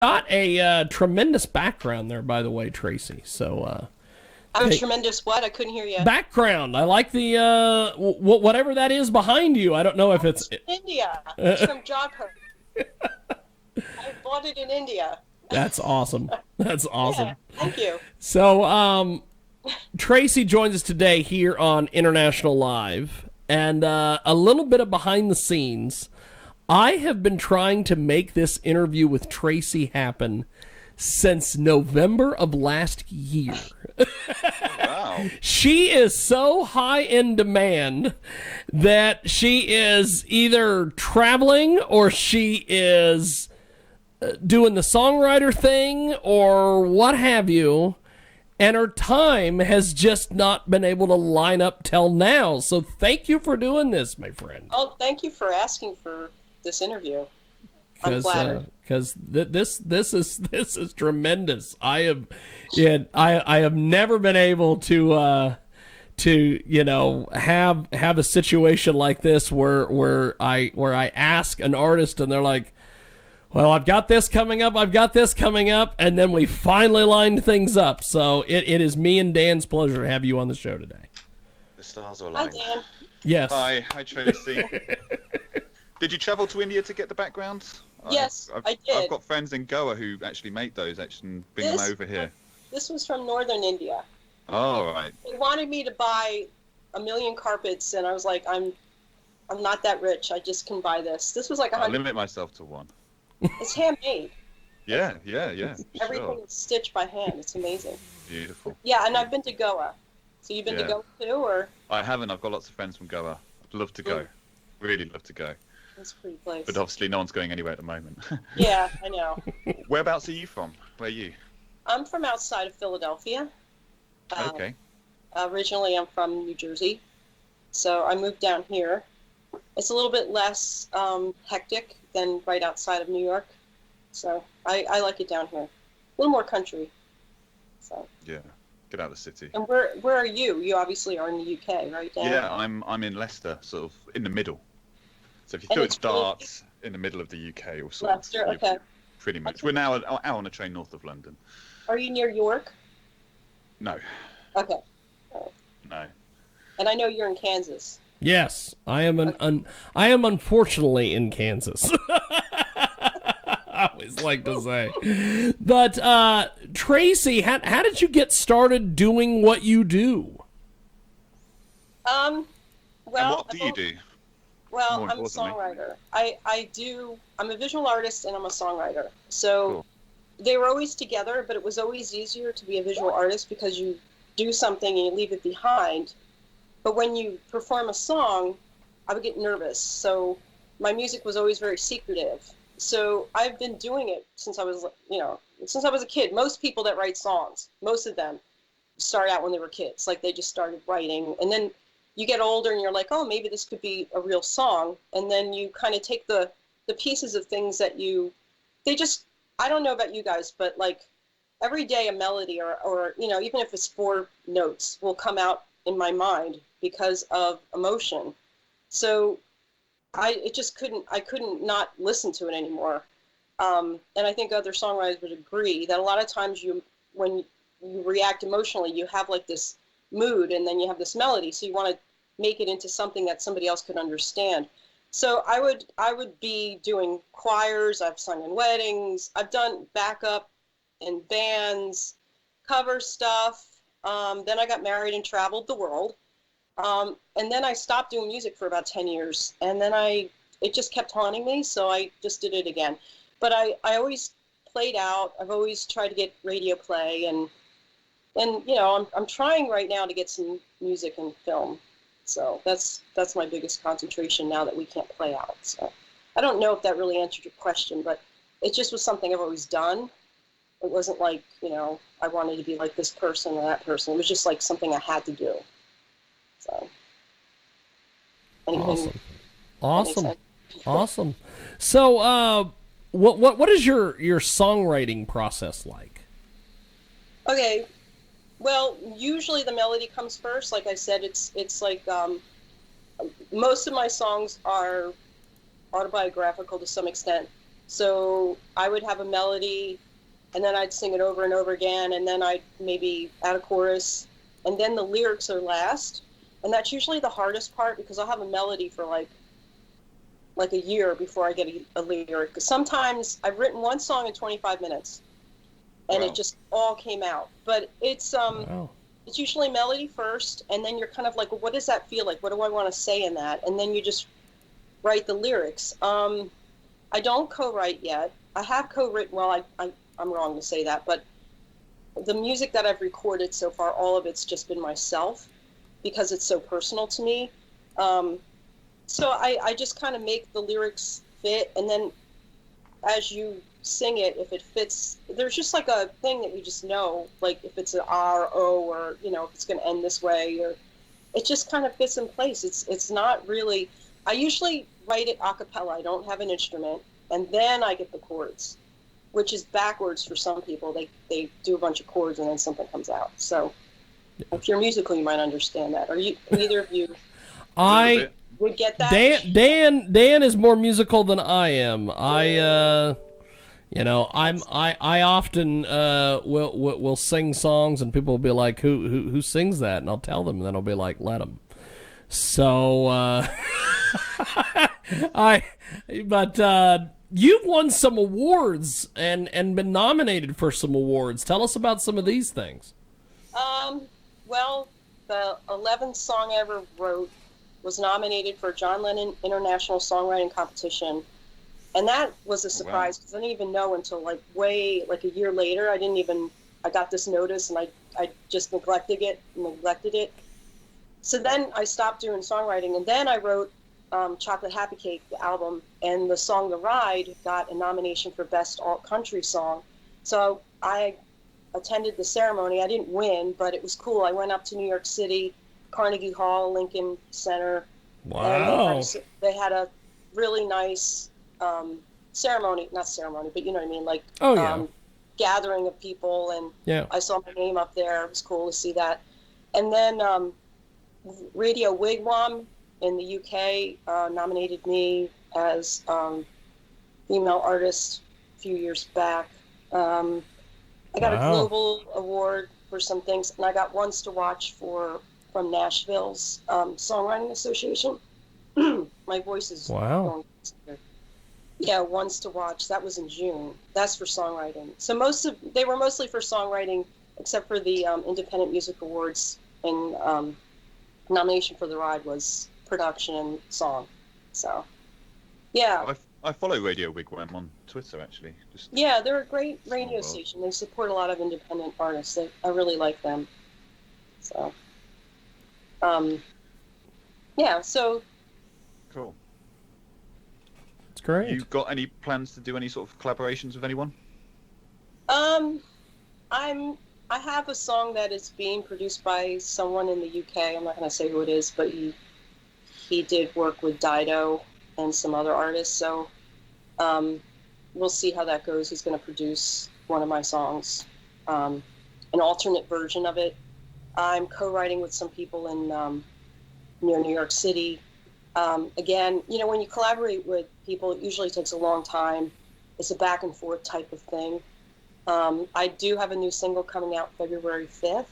got a tremendous background there, by the way, Tracy. So, I'm hey, tremendous. What? I couldn't hear you. background. I like the whatever that is behind you. I don't know if Oh, it's. it's from India. It's from Jodhpur. I bought it in India. That's awesome. That's Yeah, awesome. thank you. So, Tracy joins us today here on International Live, and a little bit of behind the scenes. I have been trying to make this interview with Tracy happen since November of last year. Wow. She is so high in demand that she is either traveling or she is doing the songwriter thing or what have you. And her time has just not been able to line up till now. So thank you for doing this, my friend. Oh, thank you for asking for this interview. I'm flattered. Because this is tremendous. I have never been able to have a situation like this where I ask an artist and they're like, well, I've got this coming up, and then we finally lined things up. So it is me and Dan's pleasure to have you on the show today. The stars are Hi, aligned. Dan. Yes. Hi, Tracy. Did you travel to India to get the background? Yes, I did. I've got friends in Goa who actually make those, and bring them over here. This was from northern India. Oh, right. They wanted me to buy a million carpets, and I was like, I'm not that rich. I just can buy this. This was like I'll 100. limit myself to one. It's handmade. Yeah. Everything Sure. is stitched by hand. It's amazing. Beautiful. Yeah, and I've been to Goa. So you've been to Yeah. Goa too, or? I haven't. I've got lots of friends from Goa. I'd love to go. Really love to go. It's a pretty place. But obviously no one's going anywhere at the moment. Yeah, I know. Whereabouts are you from? Where are you? I'm from outside of Philadelphia. Okay. Originally, I'm from New Jersey, so I moved down here. It's a little bit less hectic than right outside of New York, so I like it down here. A little more country. So. Yeah. Get out of the city. And where are you? You obviously are in the UK, right, Dan? Yeah, I'm in Leicester, sort of in the middle. So if you And thought it it's really- starts in the middle of the UK or sort Leicester, of, okay. pretty much. We're now out on a train north of London. Are you near York? No, Okay. no. And I know you're in Kansas. Yes, I am I am unfortunately in Kansas. I always like to say. But Tracy, how did you get started doing what you do? Well, And what do you do? Well, more I'm a importantly? songwriter. I'm a visual artist and I'm a songwriter. So Cool. they were always together, but it was always easier to be a visual artist because you do something and you leave it behind. But when you perform a song, I would get nervous. So my music was always very secretive. So I've been doing it since I was a kid. Most people that write songs, most of them start out when they were kids. Like they just started writing. And then you get older and you're like, oh, maybe this could be a real song. And then you kind of take the pieces of things that I don't know about you guys, but like every day a melody or even if it's 4 notes will come out in my mind because of emotion. So I couldn't not listen to it anymore. And I think other songwriters would agree that a lot of times when you react emotionally, you have like this mood and then you have this melody. So you want to make it into something that somebody else could understand. So I would be doing choirs. I've sung in weddings. I've done backup in bands, cover stuff. Then I got married and traveled the world. And then I stopped doing music for about 10 years. And then it just kept haunting me. So I just did it again. But I always played out. I've always tried to get radio play and I'm trying right now to get some music and film. So that's my biggest concentration now that we can't play out. So I don't know if that really answered your question, but it just was something I've always done. It wasn't like, I wanted to be like this person or that person. It was just like something I had to do. So anything, Awesome. So what is your songwriting process like? Okay. Well, usually the melody comes first. Like I said, it's like most of my songs are autobiographical to some extent. So I would have a melody, and then I'd sing it over and over again, and then I'd maybe add a chorus, and then the lyrics are last. And that's usually the hardest part, because I'll have a melody for like a year before I get a lyric. 'Cause sometimes I've written one song in 25 minutes, and Wow. it just all came out. But Wow. it's usually melody first, and then you're kind of like, well, what does that feel like? What do I want to say in that? And then you just write the lyrics. I don't co-write yet. I have co-written. Well, I'm wrong to say that, but the music that I've recorded so far, all of it's just been myself, because it's so personal to me. So I just kind of make the lyrics fit, and then as you sing it, if it fits, there's just like a thing that you just know, like if it's an R or O, or if it's going to end this way, or it just kind of fits in place. It's not really. I usually write it a cappella. I don't have an instrument, and then I get the chords, which is backwards for some people. They do a bunch of chords and then something comes out. So if you're musical, you might understand that. Are you? Neither of you I would get that? Dan is more musical than I am. I often will sing songs, and people will be like, who sings that? And I'll tell them, and then I'll be like, let them. So you've won some awards and been nominated for some awards. Tell us about some of these things. Well, the 11th song I ever wrote was nominated for John Lennon International Songwriting Competition. And that was a surprise, because I didn't even know until like a year later. I got this notice, and I just neglected it. So then I stopped doing songwriting, and then I wrote Chocolate Happy Cake, the album, and the song The Ride got a nomination for Best Alt Country Song. So I attended the ceremony. I didn't win, but it was cool. I went up to New York City, Carnegie Hall, Lincoln Center. Wow. And they had a really nice ceremony, not ceremony, but you know what I mean, like gathering of people, and I saw my name up there. It was cool to see that. And then Radio Wigwam in the UK nominated me as female artist a few years back. I got a global award for some things, and I got Ones to Watch from Nashville's Songwriting Association. My voice is going. Yeah, Ones to Watch. That was in June. That's for songwriting. So they were mostly for songwriting, except for the Independent Music Awards, and nomination for The Ride was production and song. So, yeah. I follow Radio Wigwam on Twitter, actually. Yeah, they're a great radio station. They support a lot of independent artists. I really like them. So, yeah, so. Cool. It's great. You got any plans to do any sort of collaborations with anyone? I have a song that is being produced by someone in the UK. I'm not going to say who it is, but he did work with Dido and some other artists. So we'll see how that goes. He's going to produce one of my songs, an alternate version of it. I'm co-writing with some people in near New York City. Again, when you collaborate with people, it usually takes a long time. It's a back and forth type of thing. I do have a new single coming out February 5th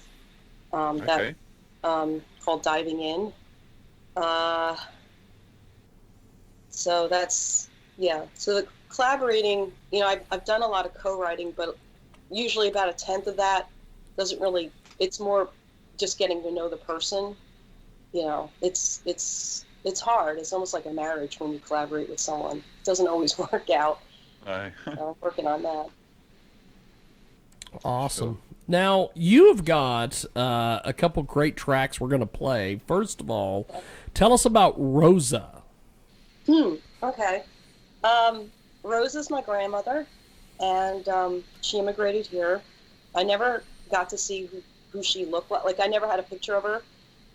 that called Diving In. So that's, so the collaborating, I've done a lot of co-writing, but usually about 1/10 of that doesn't really, it's more just getting to know the person. It's hard. It's almost like a marriage when you collaborate with someone. It doesn't always work out. Right. I'm working on that. Awesome. Cool. Now, you've got a couple great tracks we're going to play. First of all, tell us about Rosa. Okay. Rosa's my grandmother, and she immigrated here. I never got to see who she looked like. Like, I never had a picture of her,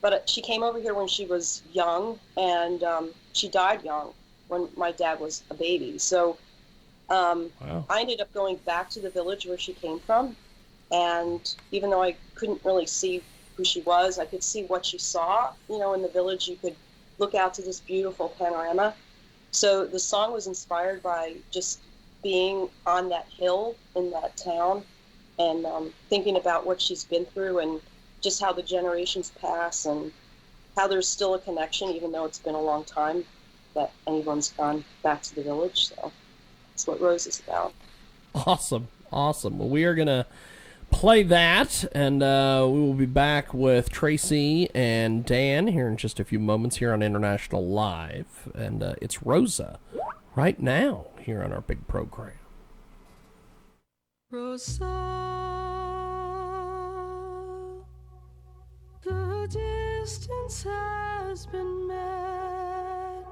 but she came over here when she was young, and she died young when my dad was a baby. So I ended up going back to the village where she came from, and even though I couldn't really see who she was, I could see what she saw. In the village, you could look out to this beautiful panorama. So the song was inspired by just being on that hill in that town and thinking about what she's been through and just how the generations pass and how there's still a connection, even though it's been a long time that anyone's gone back to the village. So that's what Rose is about. Awesome. Well, we are going to play that, and we will be back with Tracy and Dan here in just a few moments here on International Live. And it's Rosa right now here on our big program. Rosa, the distance has been met.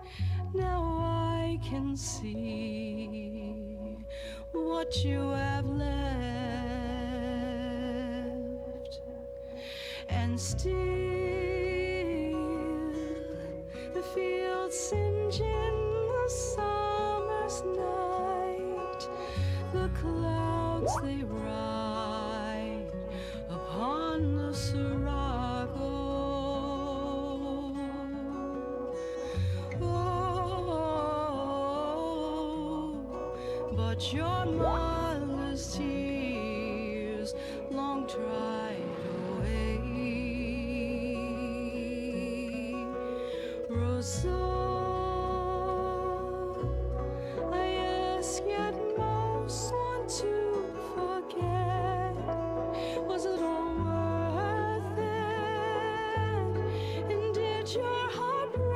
Now I can see what you have left, and still the fields singe in the summer's night. The clouds they ride upon the Serago. But your mother's tears long dried away. Rosa, I ask yet most want to forget. Was it all worth it? And did your heart break?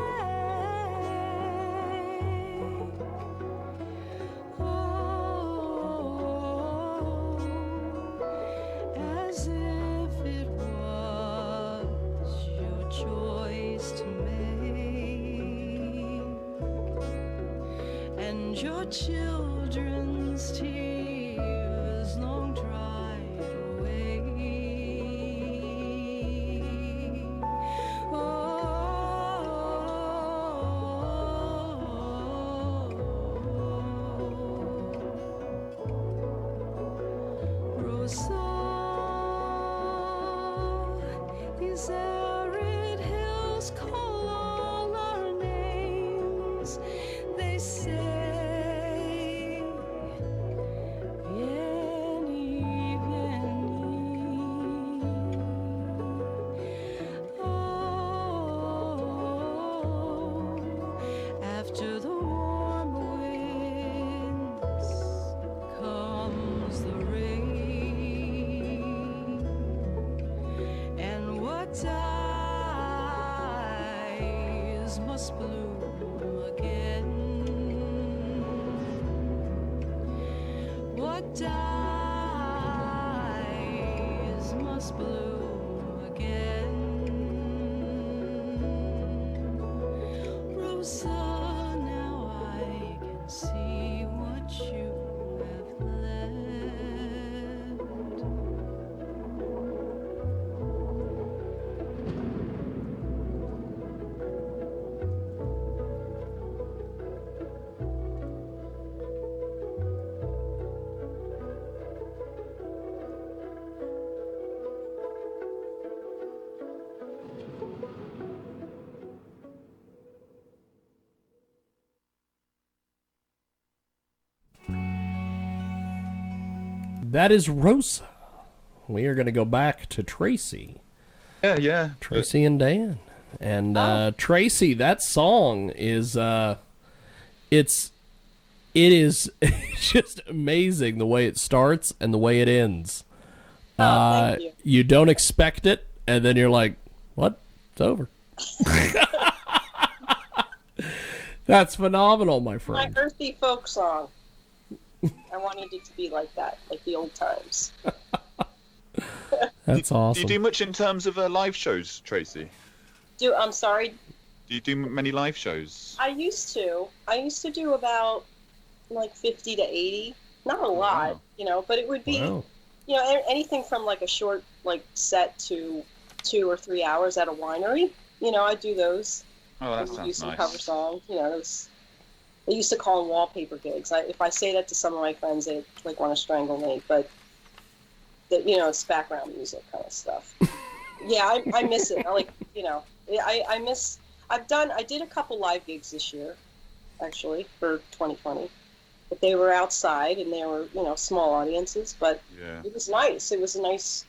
As if it was your choice to make, and your children's tears long dried away. Rosa, these arid hills call all our names. They say, vieni, vieni. Oh, after the warm winds comes the rain, and what dies must bloom again. What dies must bloom again. Rosa, now I can see what you have left. That is Rosa. We are going to go back to Tracy. Yeah. Tracy and Dan. And Tracy, that song is it is just amazing the way it starts and the way it ends. Thank you. You don't expect it, and then you're like, what? It's over. That's phenomenal, my My friend. earthy folk song. I wanted it to be like that, like the old times. That's Do awesome. you do much in terms of live shows, Tracy? I'm sorry. Do you do many live shows? I used to do about like 50 to 80. Not a lot, wow. but it would be, Wow. Anything from like a short like set to 2 or 3 hours at a winery. I do those. Oh, that And we do sounds some nice. cover songs. They used to call them wallpaper gigs. If I say that to some of my friends, they like want to strangle me. But it's background music kind of stuff. Yeah, I miss it. I miss. I did a couple live gigs this year, actually, for 2020. but they were outside and they were, small audiences, but Yeah. it was nice. It was a nice,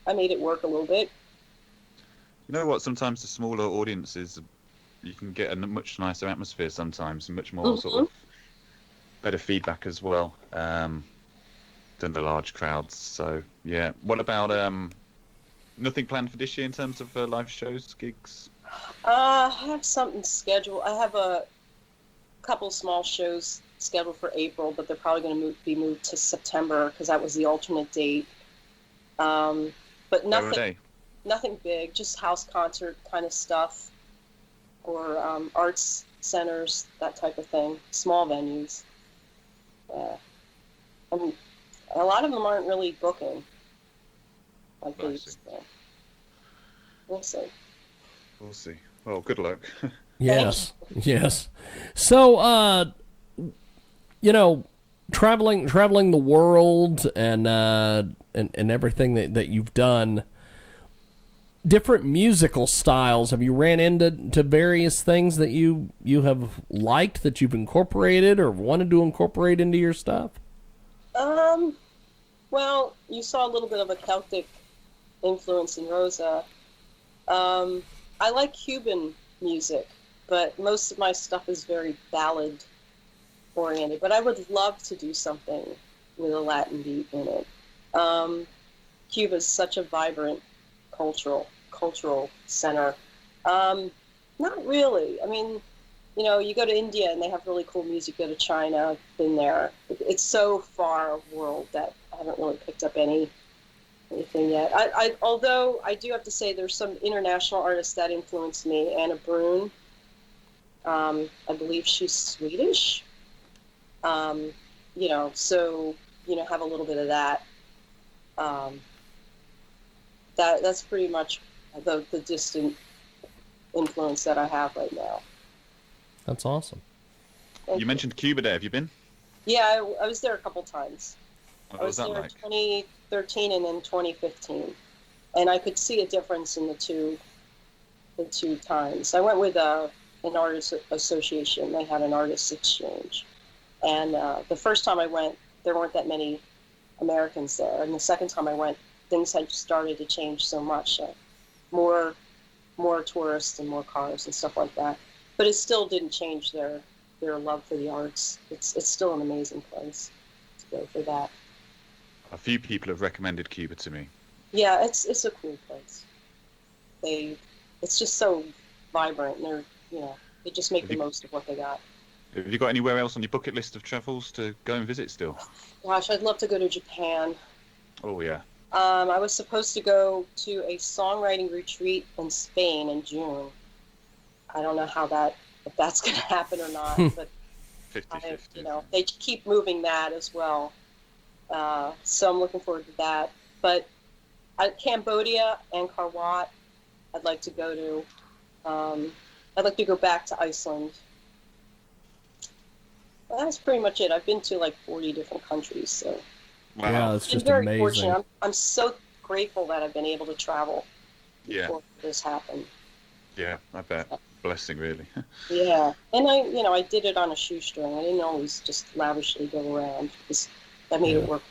I made it work a little bit. You know what? Sometimes the smaller audiences, you can get a much nicer atmosphere sometimes, and much more sort of better feedback as well, than the large crowds. So yeah. What about nothing planned for this year in terms of live shows, gigs? I have something scheduled. I have a couple small shows scheduled for April, but they're probably going to be moved to September because that was the alternate date. But Where are nothing, they? nothing big, just house concert kind of stuff, or arts centers, that type of thing, small venues. I mean, a lot of them aren't really booking like they I used see. to. We'll see. We'll see. Well, good luck. Yes, yes. So, traveling the world and everything that you've done, different musical styles. Have you ran into various things that you have liked that you've incorporated or wanted to incorporate into your stuff? Well, you saw a little bit of a Celtic influence in Rosa. I like Cuban music, but most of my stuff is very ballad oriented. But I would love to do something with a Latin beat in it. Cuba is such a vibrant cultural center. Not really. I mean, you go to India and they have really cool music. Go to China, I've been there. It's so far a world that I haven't really picked up anything yet. Although I do have to say there's some international artists that influenced me. Anna Brun, I believe she's Swedish. So have a little bit of that. That's pretty much the distant influence that I have right now. That's awesome. Thank You mentioned Cuba there. Have you been? Yeah, I was there a couple times. What I was was that there like? in 2013 and then 2015, and I could see a difference in the two times. I went with an artist association. They had an artist exchange, and the first time I went, there weren't that many Americans there, and the second time I went, things had started to change so much. More tourists and more cars and stuff like that. But it still didn't change their love for the arts. It's still an amazing place to go for that. A few people have recommended Cuba to me. Yeah, it's a cool place. It's just so vibrant, and they just make the most of what they got. Have you got anywhere else on your bucket list of travels to go and visit still? Gosh, I'd love to go to Japan. Oh yeah. I was supposed to go to a songwriting retreat in Spain in June. I don't know if that's going to happen or not, but 50-50. they keep moving that as well. So I'm looking forward to that. But Cambodia and Karwat, I'd like to go to. I'd like to go back to Iceland. Well, that's pretty much it. I've been to like 40 different countries, so. Wow. Yeah, that's I'm just very amazing. fortunate. I'm so grateful that I've been able to travel Yeah. before this happened. Yeah, I bet. Blessing, really. Yeah, and I did it on a shoestring. I didn't always just lavishly go around. That made it work.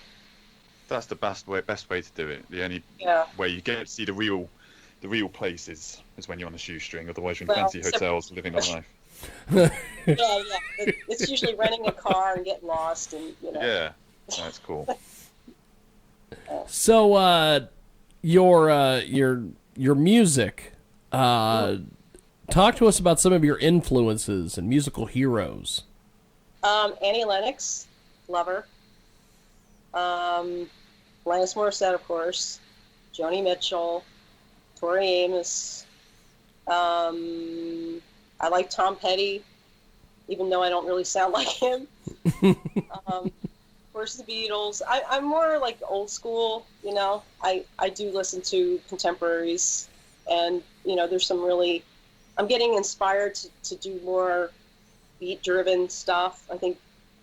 That's the best way to do it. The only Yeah. way you get to see the real places is when you're on a shoestring. Otherwise, you're in Well, fancy except- hotels living a life. Yeah. It's usually renting a car and getting lost, and Yeah, that's cool. So, your music. Talk to us about some of your influences and musical heroes. Annie Lennox, love her. Alanis Morissette, of course. Joni Mitchell, Tori Amos. I like Tom Petty, even though I don't really sound like him. Of course, the Beatles. I'm more like old school, I do listen to contemporaries, and, there's some really... I'm getting inspired to do more beat-driven stuff. I think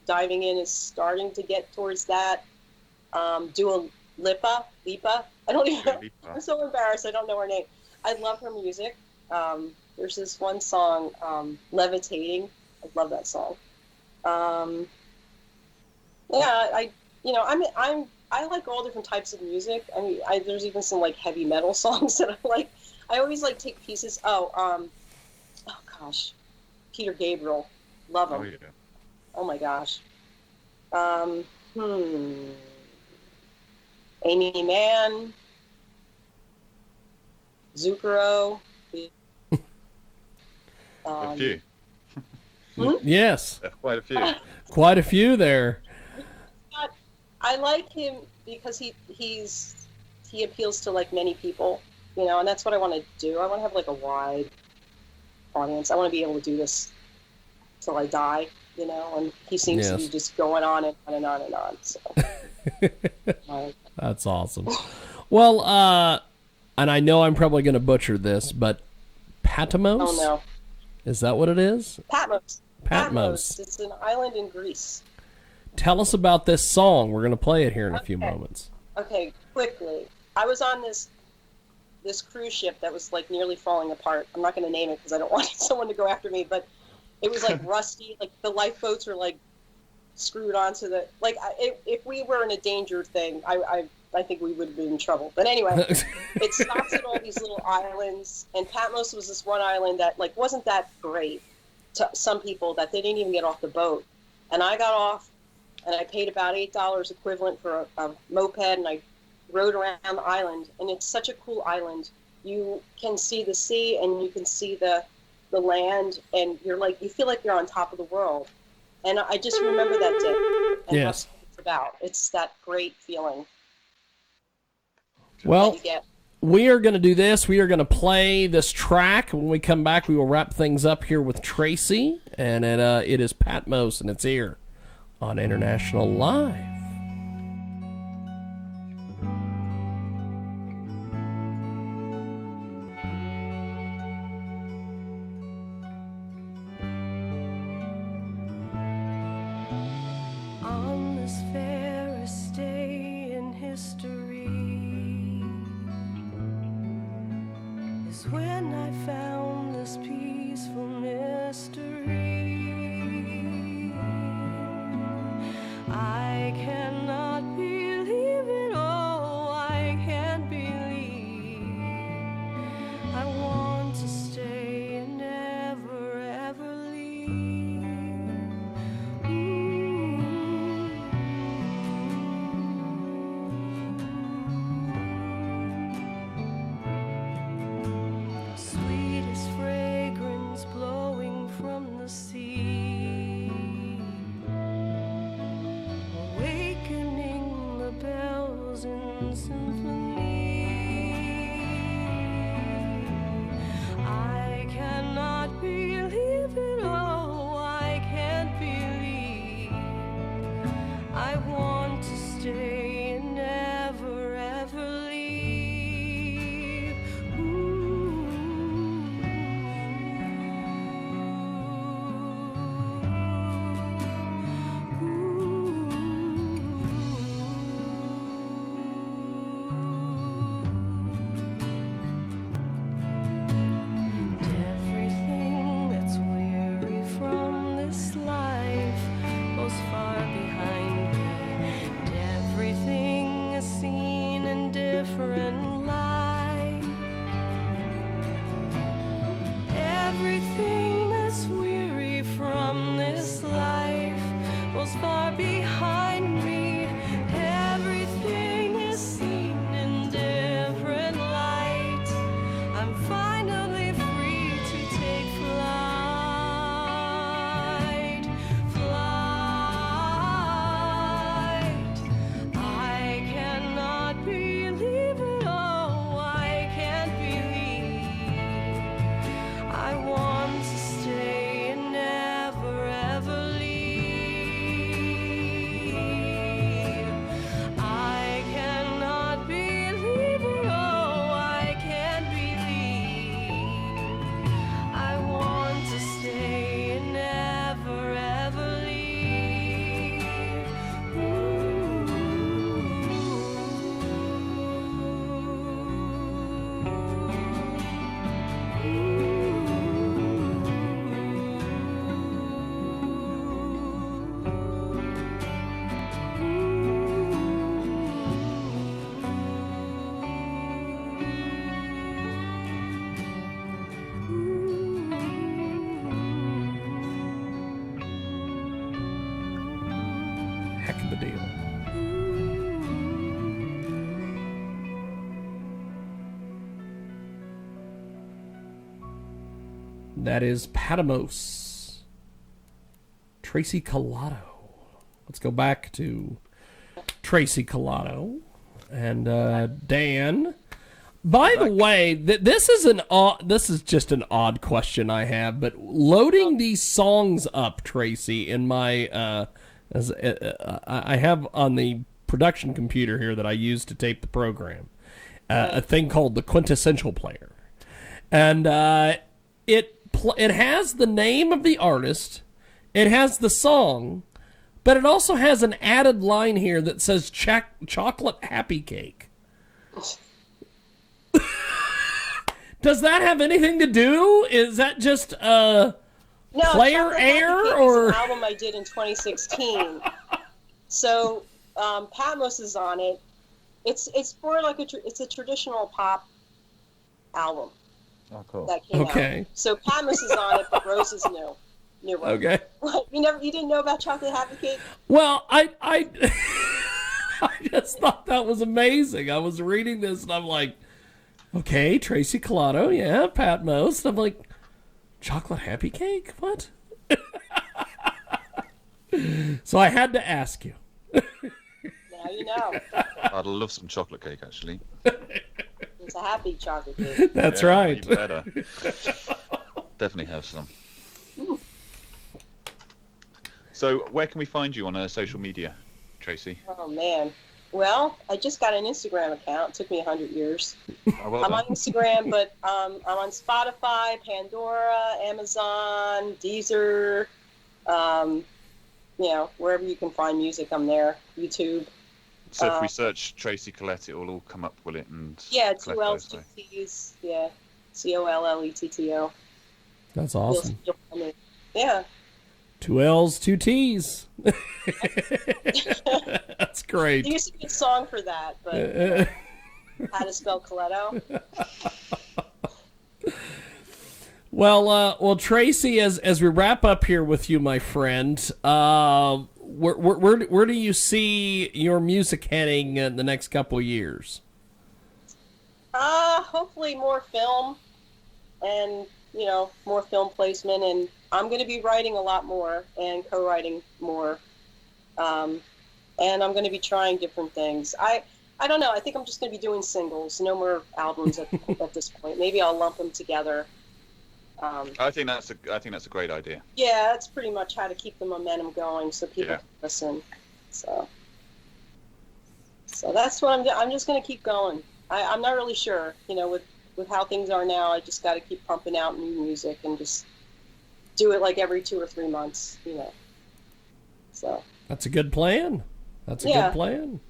Diving In is starting to get towards that. Dua Lipa. I don't even know. I'm so embarrassed. I don't know her name. I love her music. There's this one song, Levitating. I love that song. Yeah, I like all different types of music. I mean, there's even some like heavy metal songs that I like. I always like take pieces. Oh gosh, Peter Gabriel, love Oh him. yeah. Oh my gosh. Um, hmm. Amy Mann, Zucchero. A Um, few. Yes, Quite a few. quite a few there. I like him because he appeals to like many people, and that's what I want to do. I want to have like a wide audience. I want to be able to do this till I die, and he seems to be Yes, just going on and on and on and on. So, uh, that's awesome. Well, and I know I'm probably going to butcher this, but oh Patmos? no, Is that what it is? Patmos. Patmos. It's an island in Greece. Tell us about this song. We're going to play it here in a few Okay. moments. Okay, quickly. I was on this cruise ship that was like nearly falling apart. I'm not going to name it because I don't want someone to go after me, but it was like rusty. Like the lifeboats were like screwed onto the like. If we were in a danger thing, I think we would have been in trouble. But anyway, it stops at all these little islands, and Patmos was this one island that like wasn't that great to some people that they didn't even get off the boat. And I got off, and I paid about $8 equivalent for a moped, and I rode around the island. And it's such a cool island. You can see the sea, and you can see the land, and you feel like you're on top of the world. And I just remember that day and Yes. what it's about. It's that great feeling that Well, you get. we are going to do this. We are going to play this track. When we come back, we will wrap things up here with Tracy, and it is Patmos, and it's here on International Live. On this fairest day in history is when I found this peaceful mystery. I cannot believe it, oh, I can't believe I want to stay and never ever leave. Sweetest fragrance blowing from the sea, awakening the bells in symphony. I cannot believe it, oh, I can't believe I want to stay and never ever leave. That is Patmos. Tracy Colletto. Let's go back to Tracy Colletto and Dan. By the way, this is just an odd question I have, but loading these songs up, Tracy, in my I have on the production computer here that I use to tape the program, a thing called the Quintessential Player, and it has the name of the artist, it has the song, but it also has an added line here that says chocolate happy cake. Does that have anything to do? Is that just player error or an album I did in 2016? So Patmos is on it. It's more like it's a traditional pop album. Oh, cool. That came Okay. out. So Patmos is on it, but Rose is new. New one. okay? You didn't know about Chocolate Happy Cake? Well, I I just thought that was amazing. I was reading this and I'm like, okay, Tracy Colletto, yeah, Patmos. I'm like, chocolate happy cake? What? So I had to ask you. Now you know. I'd love some chocolate cake, actually. It's a happy chocolate cake. That's Yeah, right. You better. Definitely have some. So, where can we find you on social media, Tracy? Oh man. Well, I just got an Instagram account. It took me 100 years. Oh, well I'm done. on Instagram, but I'm on Spotify, Pandora, Amazon, Deezer, wherever you can find music, I'm there. YouTube. So if we search Tracy Colletto, it will all come up, will it? And Yeah, Colletto, 2 L's, so. 2 T's. Yeah, Colletto. That's awesome. You'll find me. Yeah. 2 L's, 2 T's. That's great. There's a good song for that, but how to spell Colletto. Well, Tracy, as we wrap up here with you, my friend, where do you see your music heading in the next couple of years? Hopefully more film, and more film placement, and I'm going to be writing a lot more and co-writing more, and I'm going to be trying different things. I don't know. I think I'm just going to be doing singles, no more albums at this point. Maybe I'll lump them together. I think that's a great idea. Yeah, that's pretty much how to keep the momentum going, so people Yeah. listen. So that's what I'm just going to keep going. I'm not really sure, with how things are now. I just got to keep pumping out new music and just do it like every 2 or 3 months, So That's a good plan. That's a Yeah. good plan.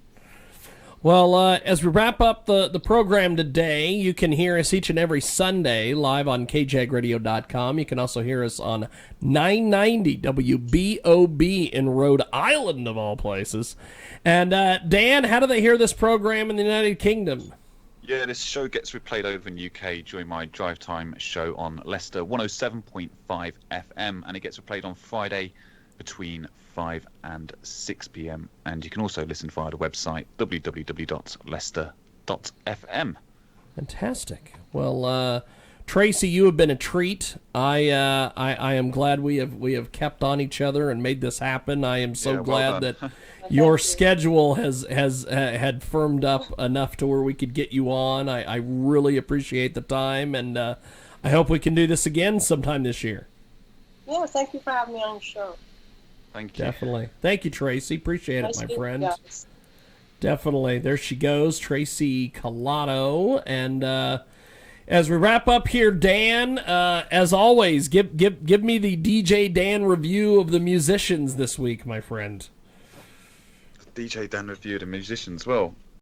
Well, as we wrap up the program today, you can hear us each and every Sunday live on KJAGradio.com. You can also hear us on 990 WBOB in Rhode Island, of all places. And Dan, how do they hear this program in the United Kingdom? Yeah, this show gets replayed over in the UK during my drive time show on Leicester 107.5 FM, and it gets replayed on Friday between 5 and 6 p.m. And you can also listen via the website www.leicester.fm. Fantastic. Well, Tracy, you have been a treat. I am glad we have kept on each other and made this happen. I am so Yeah, well glad done. that your schedule had firmed up enough to where we could get you on. I really appreciate the time, and I hope we can do this again sometime this year. yeah, thank you for having me on your show. Thank you. Definitely. Thank you, Tracy. Appreciate Nice it, my meeting you friend. guys. Definitely. There she goes, Tracy Colletto. And as we wrap up here, Dan, as always, give me the DJ Dan review of the musicians this week, my friend. DJ Dan review the musicians. Well,